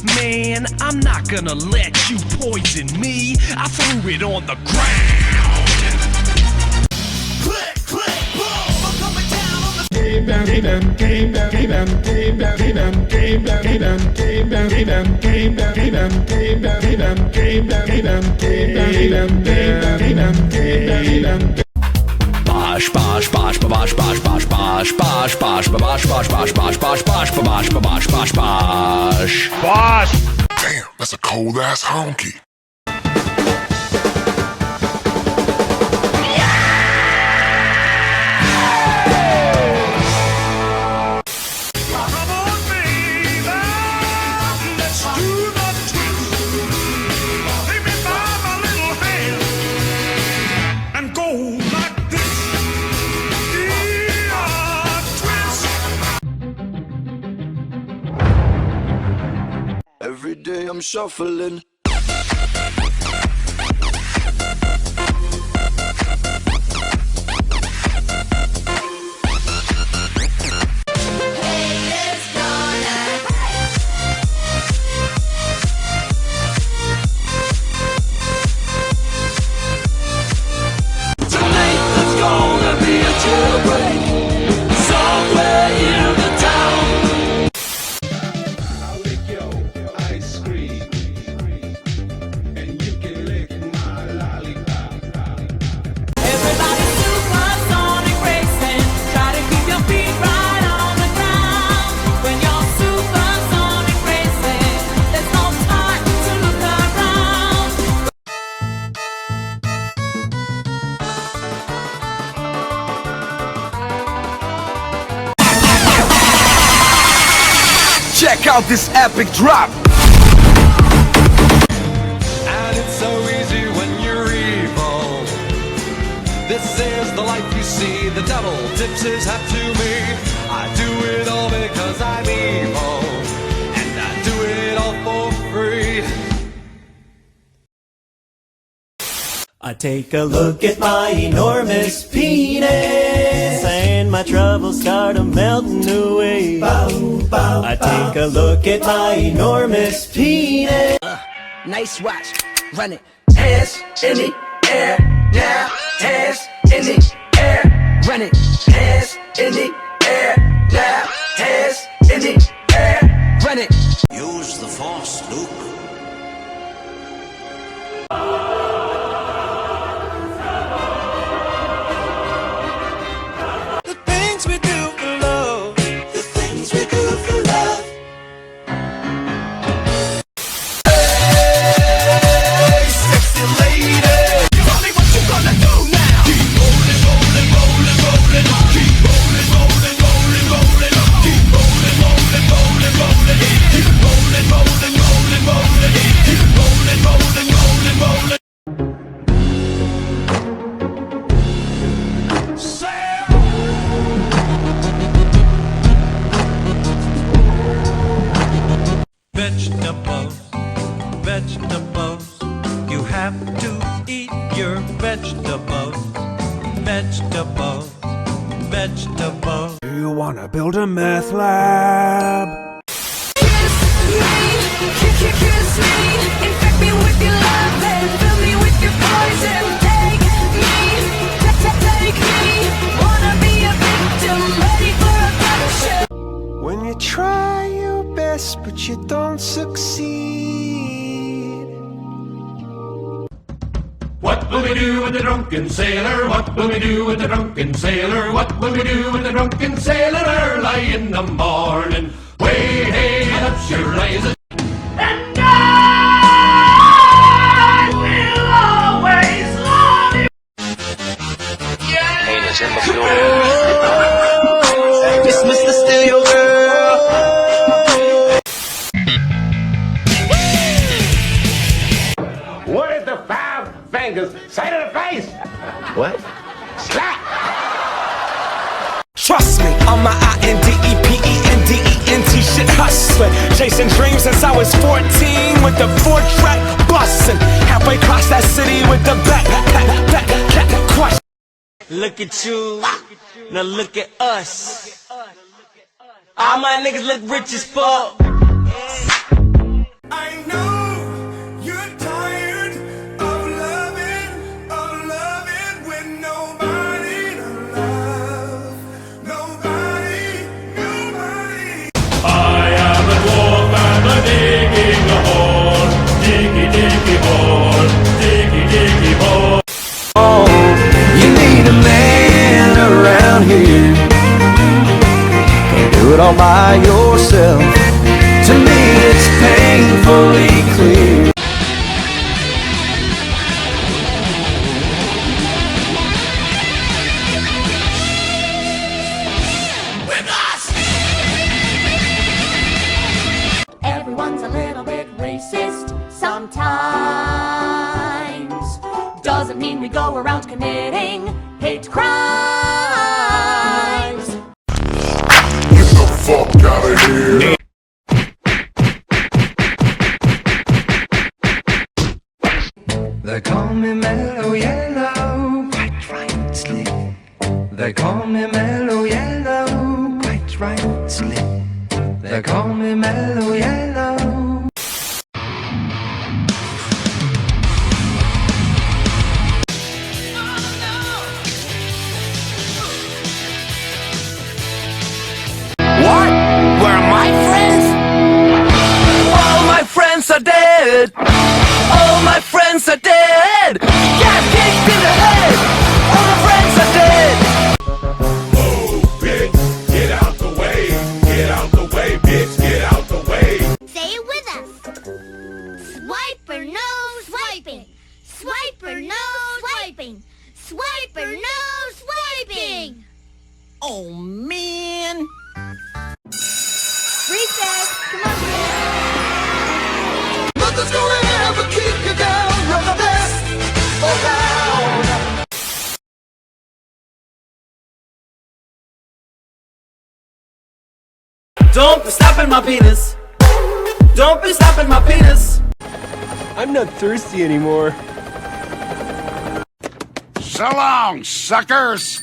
Man, I'm not gonna let you poison me. I threw it on the ground. Click, click, boom. I'm coming down on the Bosh, bosh, bosh, bosh, bosh, bosh, bosh, bosh, bosh, bosh, bosh, bosh, bosh, bosh, bosh, bosh, bosh, bosh, bosh, bosh. Bosh! Damn, that's a cold ass honky. Every day I'm shuffling. Check out this epic drop! And it's so easy when you're evil. This is the life you see. The devil tips his hat to me. I do it all because I'm evil. And I do it all for free. I take a look at my enormous penis, and my troubles start melting away. I take a look at my enormous penis. Nice watch, run it. Hands in the air, now. Hands in the air, run it. Hands in the air, now. Hands in the air, run it. Use the force, Luke. Vegetables, vegetables. You have to eat your vegetables. Vegetables, vegetables. Do you wanna build a meth lab? Kiss me, infect me with your love and fill me with your poison. Take me, wanna be a victim, ready for a punishment. When you try your best but you don't succeed. What will we do with the drunken sailor? What will we do with the drunken sailor? What will we do with the drunken sailor early in the morning? Way, hey, up she rises. And I will always love you. Yeah. Anus in the floor. Dismiss the stereo girl. What is the five fingers say to the face? What? Slap! Trust me, I'm my INDEPENDENT shit hustling. Chasing dreams since I was 14 with the 4-track bustin'. Halfway across that city with the back crush. Look at you, now look at us. All my niggas look rich as fuck. I know you're tired of loving with nobody to love. Nobody. I am a dwarf and I'm digging a hole. Diggy, diggy hole. Diggy, diggy hole. You need a man around here. Can't do it all by yourself. To me it's painfully clear. Everyone's a little bit racist sometimes. Doesn't mean we go around committing hate crimes. Get the fuck out of here. They call me Mellow Yellow, quite rightly. They call me Mellow Yellow, quite rightly. They call me Mellow Yellow. What? Where are my friends? All my friends are dead. All my friends are dead. Gas kicked in the head. All my friends are dead. Move, bitch. Get out the way. Get out the way, bitch. Get out the way. Say it with us. Swiper no swiping. Swiper no swiping. Swiper no swiping. Oh man. Recess. Come on. Nothing's gonna ever keep you down. You're the best around. Don't be slapping my penis. Don't be slapping my penis. I'm not thirsty anymore. So long, suckers.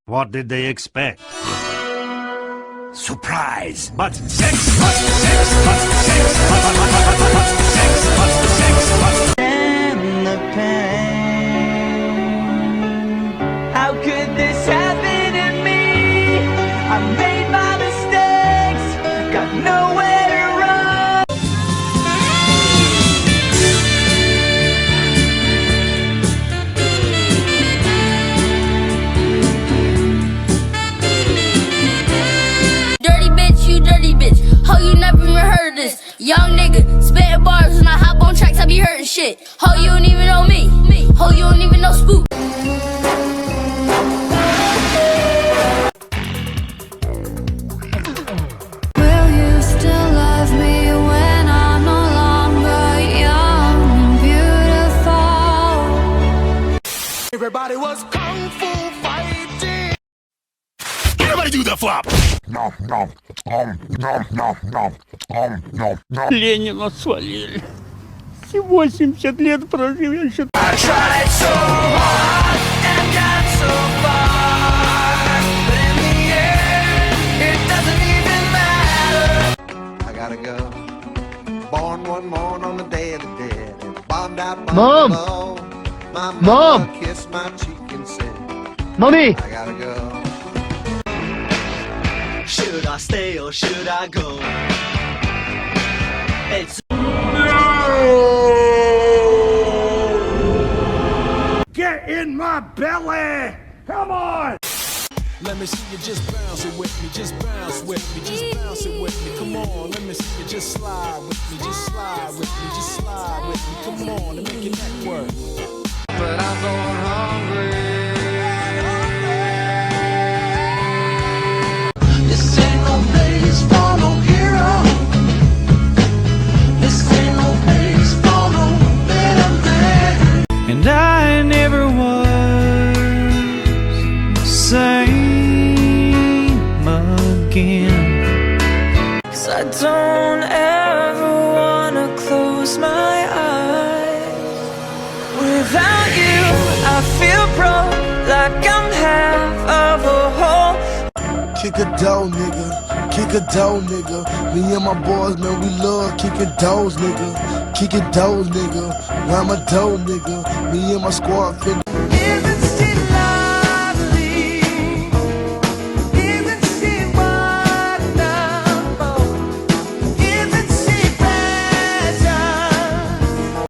What did they expect? Surprise. But sex, but sex, but sex, but sex, but sex, but And the pain. How could this happen to me? I made my mistakes. Got nowhere to run. Dirty bitch, you dirty bitch. Ho, you never even heard of this. Young nigga, spitting bars when I hop on tracks, I be hurting shit. Ho, you don't even know me. Ho, you don't even know Spook. Will you still love me when I'm no longer young and beautiful? Everybody was kung fu fighting. Everybody do the flop. No, no, no, no, no, no, no. Ленина свалили. 80 лет прожил, я еще... I tried so hard and got so far, but in the end, it doesn't even matter. I gotta go. Born one morn on the day of the dead. And bombed out by Mom! below. My Mom! mama kissed my cheek and said, Mommy! I gotta go. Should I stay or should I go? It's... Get in my belly! Come on! Let me see you just bounce it with me, just bounce with me, just bounce it with me. Come on, let me see you just slide with me, just slide with me, just slide with me. Come on, and make your neck work. But I'm going hungry. This ain't no place for no hero. again. 'Cause I don't ever wanna close my eyes. Without you, I feel broke, like I'm half of a whole. Kick a dough, nigga. Kick a dough, nigga. Me and my boys, man, we love kicking doughs, nigga. Kicking doughs, nigga. I'm a dough, nigga. Me and my squad finna.